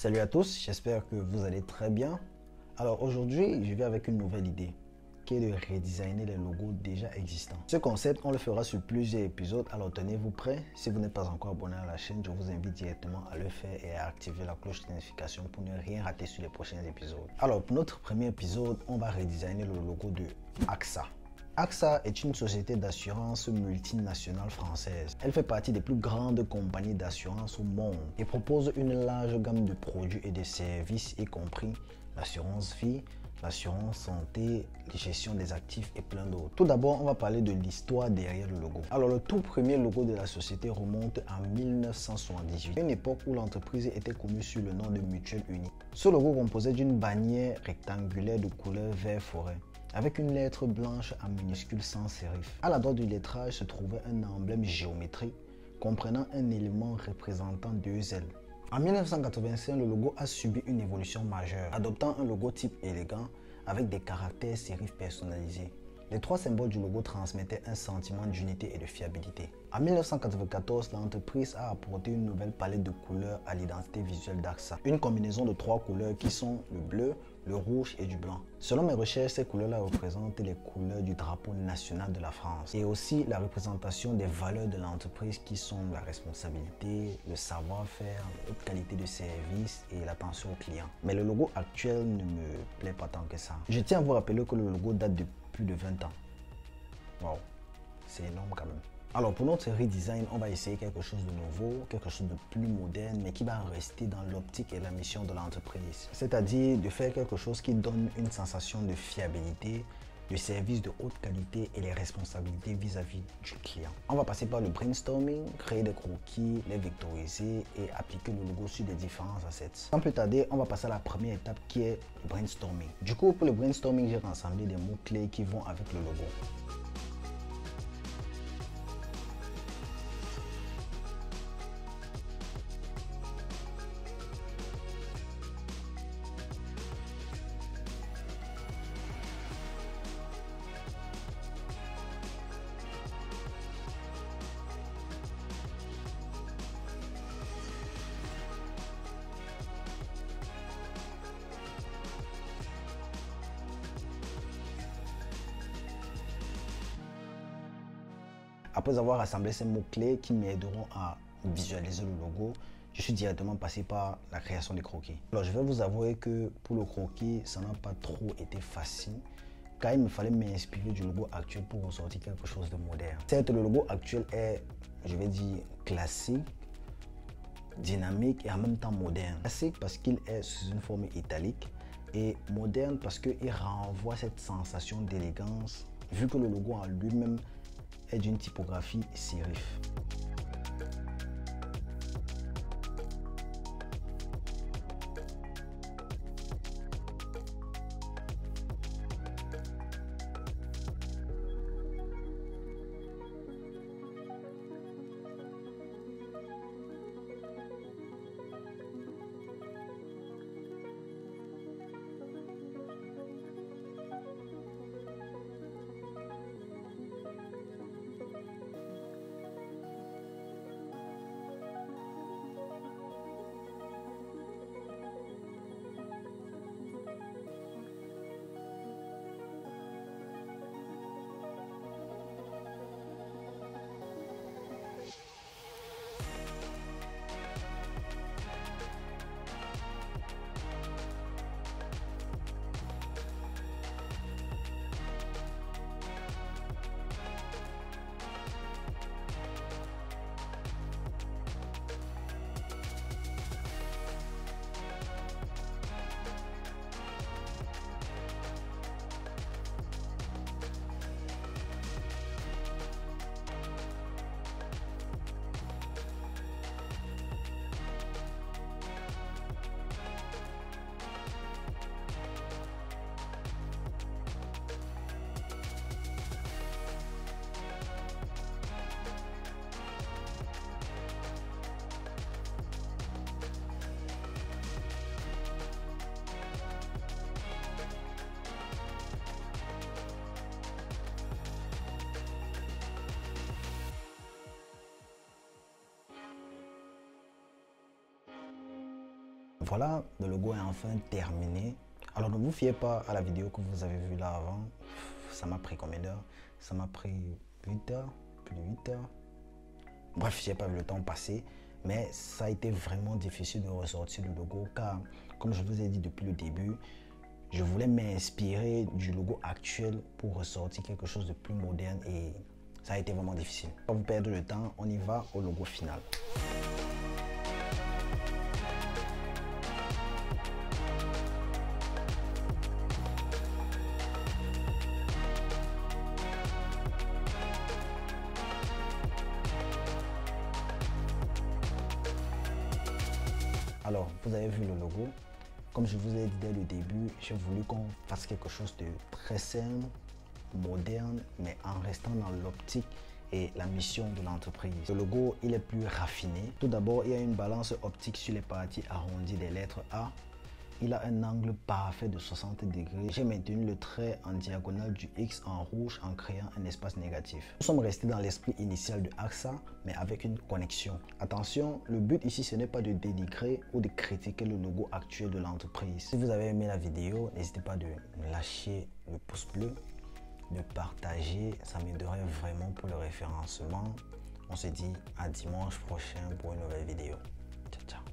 Salut à tous, j'espère que vous allez très bien. Alors aujourd'hui, je viens avec une nouvelle idée qui est de redesigner les logos déjà existants. Ce concept, on le fera sur plusieurs épisodes, alors tenez-vous prêts. Si vous n'êtes pas encore abonné à la chaîne, je vous invite directement à le faire et à activer la cloche de notification pour ne rien rater sur les prochains épisodes. Alors pour notre premier épisode, on va redesigner le logo de AXA. AXA est une société d'assurance multinationale française. Elle fait partie des plus grandes compagnies d'assurance au monde et propose une large gamme de produits et de services, y compris l'assurance vie, l'assurance santé, la gestion des actifs et plein d'autres. Tout d'abord, on va parler de l'histoire derrière le logo. Alors, le tout premier logo de la société remonte à 1978, une époque où l'entreprise était connue sous le nom de Mutuelle Unie. Ce logo composait d'une bannière rectangulaire de couleur vert forêt, avec une lettre blanche en minuscule sans sérif. À la droite du lettrage se trouvait un emblème géométrique comprenant un élément représentant deux ailes. En 1985, le logo a subi une évolution majeure, adoptant un logotype élégant avec des caractères sérifs personnalisés. Les trois symboles du logo transmettaient un sentiment d'unité et de fiabilité. En 1994, l'entreprise a apporté une nouvelle palette de couleurs à l'identité visuelle d'AXA. Une combinaison de trois couleurs qui sont le bleu, le rouge et du blanc. Selon mes recherches, ces couleurs-là représentent les couleurs du drapeau national de la France et aussi la représentation des valeurs de l'entreprise qui sont la responsabilité, le savoir-faire, la haute qualité de service et l'attention aux clients. Mais le logo actuel ne me plaît pas tant que ça. Je tiens à vous rappeler que le logo date de plus de 20 ans. Wow, c'est énorme quand même. Alors pour notre redesign, on va essayer quelque chose de nouveau, quelque chose de plus moderne, mais qui va rester dans l'optique et la mission de l'entreprise. C'est-à-dire de faire quelque chose qui donne une sensation de fiabilité, de service de haute qualité et les responsabilités vis-à-vis du client. On va passer par le brainstorming, créer des croquis, les vectoriser et appliquer le logo sur des différents assets. Sans plus tarder, on va passer à la première étape qui est le brainstorming. Du coup, pour le brainstorming, j'ai rassemblé des mots-clés qui vont avec le logo. Après avoir rassemblé ces mots-clés qui m'aideront à visualiser le logo, je suis directement passé par la création des croquis. Alors je vais vous avouer que pour le croquis, ça n'a pas trop été facile car il me fallait m'inspirer du logo actuel pour ressortir quelque chose de moderne. Certes, le logo actuel est, je vais dire, classique, dynamique et en même temps moderne. Classique parce qu'il est sous une forme italique et moderne parce qu'il renvoie cette sensation d'élégance vu que le logo en lui-même est d'une typographie sérif. Voilà, le logo est enfin terminé. Alors ne vous fiez pas à la vidéo que vous avez vue là avant. Ça m'a pris combien d'heures? Ça m'a pris 8 heures, plus de 8 heures. Bref, j'ai pas vu le temps passer. Mais ça a été vraiment difficile de ressortir le logo car, comme je vous ai dit depuis le début, je voulais m'inspirer du logo actuel pour ressortir quelque chose de plus moderne et ça a été vraiment difficile. Pour vous perdre le temps, on y va au logo final. Alors, vous avez vu le logo. Comme je vous ai dit dès le début, j'ai voulu qu'on fasse quelque chose de très simple, moderne, mais en restant dans l'optique et la mission de l'entreprise. Le logo, il est plus raffiné. Tout d'abord, il y a une balance optique sur les parties arrondies des lettres A. Il a un angle parfait de 60 degrés. J'ai maintenu le trait en diagonale du X en rouge en créant un espace négatif. Nous sommes restés dans l'esprit initial de AXA, mais avec une connexion. Attention, le but ici, ce n'est pas de dénigrer ou de critiquer le logo actuel de l'entreprise. Si vous avez aimé la vidéo, n'hésitez pas de lâcher le pouce bleu, de partager. Ça m'aiderait vraiment pour le référencement. On se dit à dimanche prochain pour une nouvelle vidéo. Ciao, ciao.